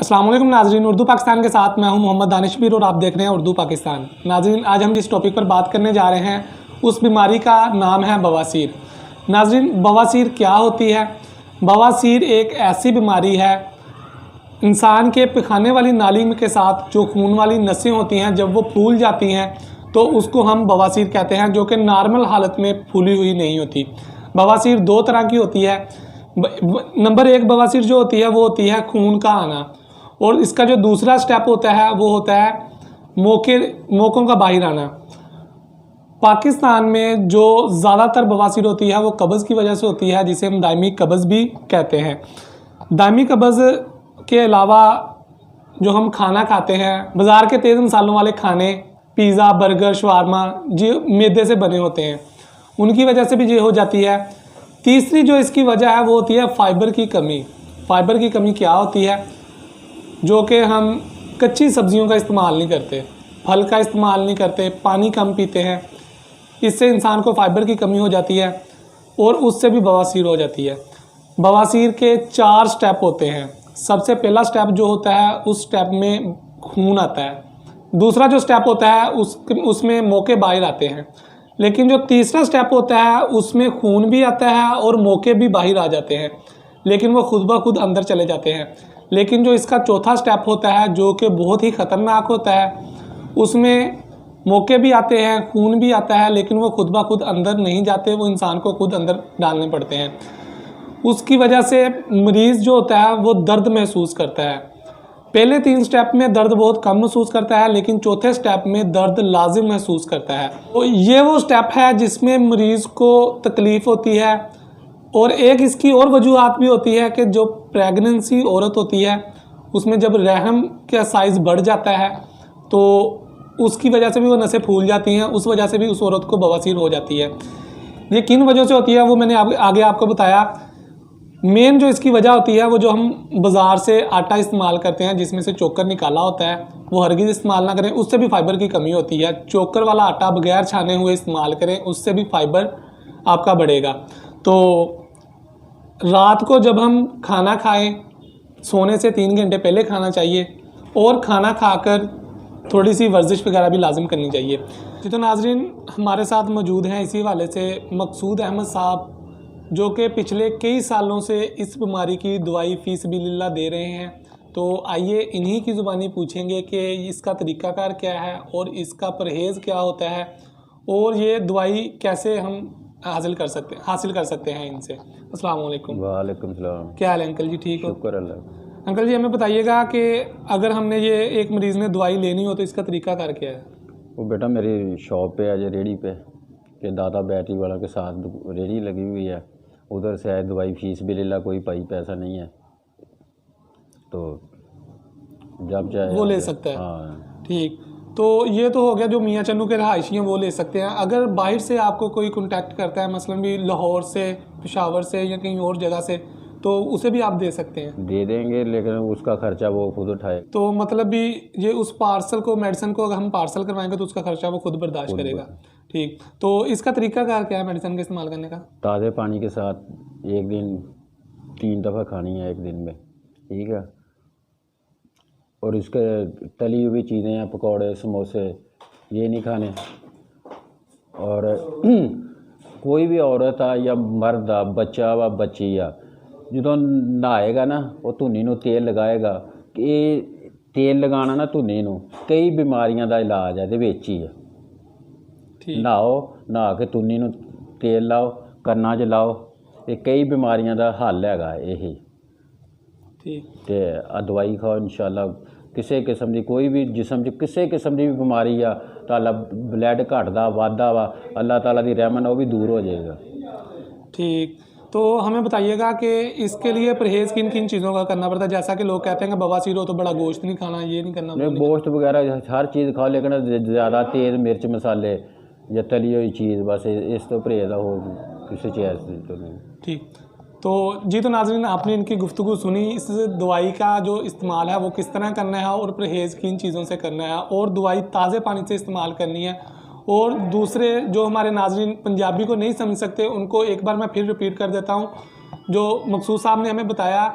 अस्सलाम वालेकुम नाजरीन, उर्दू पाकिस्तान के साथ मैं हूं मोहम्मद दानिशबीर और आप देख रहे हैं उर्दू पाकिस्तान। नाजरीन, आज हम जिस टॉपिक पर बात करने जा रहे हैं उस बीमारी का नाम है बवासीर। नाजरीन, बवासीर क्या होती है? बवासीर एक ऐसी बीमारी है, इंसान के पखाने वाली नाली के साथ जो खून वाली नसें होती हैं जब वो फूल जाती हैं तो उसको हम बवासीर कहते हैं, जो कि नॉर्मल हालत में फूली हुई नहीं होती। बवासीर दो तरह की होती है। नंबर एक बवासीर जो होती है वो होती है खून का आना, और इसका जो दूसरा स्टेप होता है वो होता है मोकों का बाहर आना। पाकिस्तान में जो ज़्यादातर बवासीर होती है वो कब्ज़ की वजह से होती है, जिसे हम दायमी कब्ज़ भी कहते हैं। दायमी कब्ज़ के अलावा जो हम खाना खाते हैं, बाज़ार के तेज़ मसालों वाले खाने, पिज़्ज़ा, बर्गर, शवारमा जो मैदे से बने होते हैं, उनकी वजह से भी ये हो जाती है। तीसरी जो इसकी वजह है वो होती है फ़ाइबर की कमी। फ़ाइबर की कमी क्या होती है? जो कि हम कच्ची सब्जियों का इस्तेमाल नहीं करते, फल का इस्तेमाल नहीं करते, पानी कम पीते हैं, इससे इंसान को फ़ाइबर की कमी हो जाती है और उससे भी बवासीर हो जाती है। बवासीर के 4 स्टेप होते हैं। सबसे पहला स्टेप जो होता है उस स्टेप में खून आता है। दूसरा जो स्टेप होता है उसमें मोके बाहर आते हैं। लेकिन जो तीसरा स्टेप होता है उसमें खून भी आता है और मोके भी बाहर आ जाते हैं, लेकिन वो खुद ब खुद अंदर चले जाते हैं। लेकिन जो इसका चौथा स्टेप होता है जो कि बहुत ही ख़तरनाक होता है, उसमें मोके भी आते हैं, खून भी आता है, लेकिन वो खुद ब खुद अंदर नहीं जाते, वो इंसान को खुद अंदर डालने पड़ते हैं। उसकी वजह से मरीज़ जो होता है वो दर्द महसूस करता है। पहले 3 स्टेप में दर्द बहुत कम महसूस करता है, लेकिन चौथे स्टेप में दर्द लाजिम महसूस करता है। तो ये वो स्टेप है जिसमें मरीज़ को तकलीफ़ होती है। और एक इसकी और वजूहात भी होती है कि जो प्रेगनेंसी औरत होती है उसमें जब रहम का साइज़ बढ़ जाता है तो उसकी वजह से भी वो नसें फूल जाती हैं, उस वजह से भी उस औरत को बवासीर हो जाती है। ये किन वजह से होती है वो मैंने आगे आपको बताया। मेन जो इसकी वजह होती है वो जो हम बाज़ार से आटा इस्तेमाल करते हैं जिसमें से चोकर निकाला होता है, वो हरगिज़ इस्तेमाल ना करें, उससे भी फाइबर की कमी होती है। चोकर वाला आटा बगैर छाने हुए इस्तेमाल करें, उससे भी फाइबर आपका बढ़ेगा। तो रात को जब हम खाना खाएं, सोने से 3 घंटे पहले खाना चाहिए, और खाना खाकर थोड़ी सी वर्जिश वगैरह भी लाजिम करनी चाहिए। जी तो नाजरीन, हमारे साथ मौजूद हैं इसी हवाले से मकसूद अहमद साहब, जो कि पिछले कई सालों से इस बीमारी की दवाई फ़ी सबिलिल्लाह दे रहे हैं। तो आइए इन्हीं की ज़ुबानी पूछेंगे कि इसका तरीक़ाकार क्या है और इसका परहेज़ क्या होता है और ये दवाई कैसे हम हासिल कर सकते हैं इनसे। अस्सलाम वालेकुम। वालेकुम सलाम। क्या हाल है अंकल जी? ठीक हो? शुक्र अल्लाह। अंकल जी, हमें बताइएगा कि अगर हमने ये एक मरीज़ ने दवाई लेनी हो तो इसका तरीक़ाकार क्या है? वो बेटा मेरी शॉप पे है, रेडी पे के दादा बैटरी वाला के साथ रेडी लगी हुई है, उधर से आए दवाई फीस भी ले ला, कोई पाई पैसा नहीं है, तो जब चाहे वो ले सकता है। हाँ ठीक, तो ये तो हो गया जो मियाँ चन्नू के रहायशी हैं वो ले सकते हैं। अगर बाहर से आपको कोई कॉन्टैक्ट करता है, मसलन भी लाहौर से, पेशावर से या कहीं और जगह से, तो उसे भी आप दे सकते हैं? दे देंगे, लेकिन उसका खर्चा वो खुद उठाए। तो मतलब भी ये उस पार्सल को, मेडिसिन को अगर हम पार्सल करवाएंगे तो उसका खर्चा वो खुद बर्दाश्त करेगा। ठीक, तो इसका तरीक़ाकार क्या है मेडिसिन का इस्तेमाल करने का? ताज़े पानी के साथ एक दिन 3 दफ़ा खानी है एक दिन में, ठीक है। और इसके तली हुई चीज़ें हैं, पकौड़े, समोसे, ये नहीं खाने। और कोई भी औरत आ या मर्द आ, बच्चा व बच्ची आ, जो नहाएगा ना वो धुनी नूं तेल लगाएगा कि तेल लगाना ना धुनी नूं कई बीमारियां दा इलाज है, विच ही है। नहाओ, नहा के धुनी नूं तेल लाओ, कन्ना च लाओ, ये कई बीमारियां दा हल हैगा यही। ते दवाई खाओ, इंशाअल्लाह किसी किस्म की कोई भी जिसम च किसी किस्म की भी बीमारी आ ताला ब्लड घटदा वादा वा, अल्लाह ताला दी रहमत वो भी दूर हो जाएगा। ठीक, तो हमें बताइएगा कि इसके लिए परहेज़ किन किन चीज़ों का करना पड़ता है? जैसा कि लोग कहते हैं कि बवासीर हो तो बड़ा गोश्त नहीं खाना, ये नहीं करना। नहीं, गोश्त वगैरह हर चीज़ खाओ, लेकिन ज़्यादा तेज़ मिर्च मसाले या तली हुई चीज़, बस इस तो परहेज़ हो, किसी चीज़ तो नहीं। ठीक, तो जी तो नाज़रीन, आपने इनकी गुफ्तगू सुनी। इस दवाई का जो इस्तेमाल है वो किस तरह करना है और परहेज़ किन चीज़ों से करना है, और दवाई ताज़े पानी से इस्तेमाल करनी है। और दूसरे जो हमारे नाज़रीन पंजाबी को नहीं समझ सकते उनको एक बार मैं फिर रिपीट कर देता हूँ। जो मकसूद साहब ने हमें बताया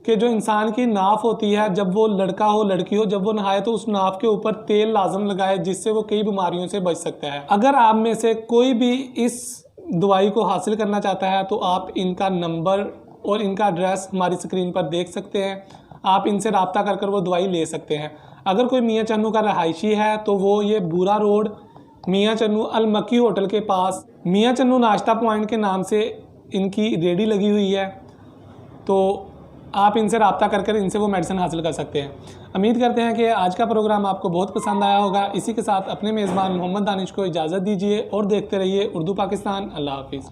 कि जो इंसान की नाफ होती है, जब वो लड़का हो लड़की हो, जब वो नहाए तो उस नाफ के ऊपर तेल लाजम लगाए, जिससे वो कई बीमारियों से बच सकता है। अगर आप में से कोई भी इस दवाई को हासिल करना चाहता है तो आप इनका नंबर और इनका एड्रेस हमारी स्क्रीन पर देख सकते हैं। आप इनसे रब्ता कर कर वो दवाई ले सकते हैं। अगर कोई मियाँ चन्नू का रहायशी है तो वो ये बूरा रोड मियाँ चन्नू अल मक्की होटल के पास मियाँ चन्नू नाश्ता पॉइंट के नाम से इनकी रेडी लगी हुई है, तो आप इनसे रब्ता कर कर इनसे वो मेडिसिन हासिल कर सकते हैं। उम्मीद करते हैं कि आज का प्रोग्राम आपको बहुत पसंद आया होगा। इसी के साथ अपने मेज़बान मोहम्मद दानिश को इजाज़त दीजिए और देखते रहिए उर्दू पाकिस्तान। अल्लाह हाफिज़।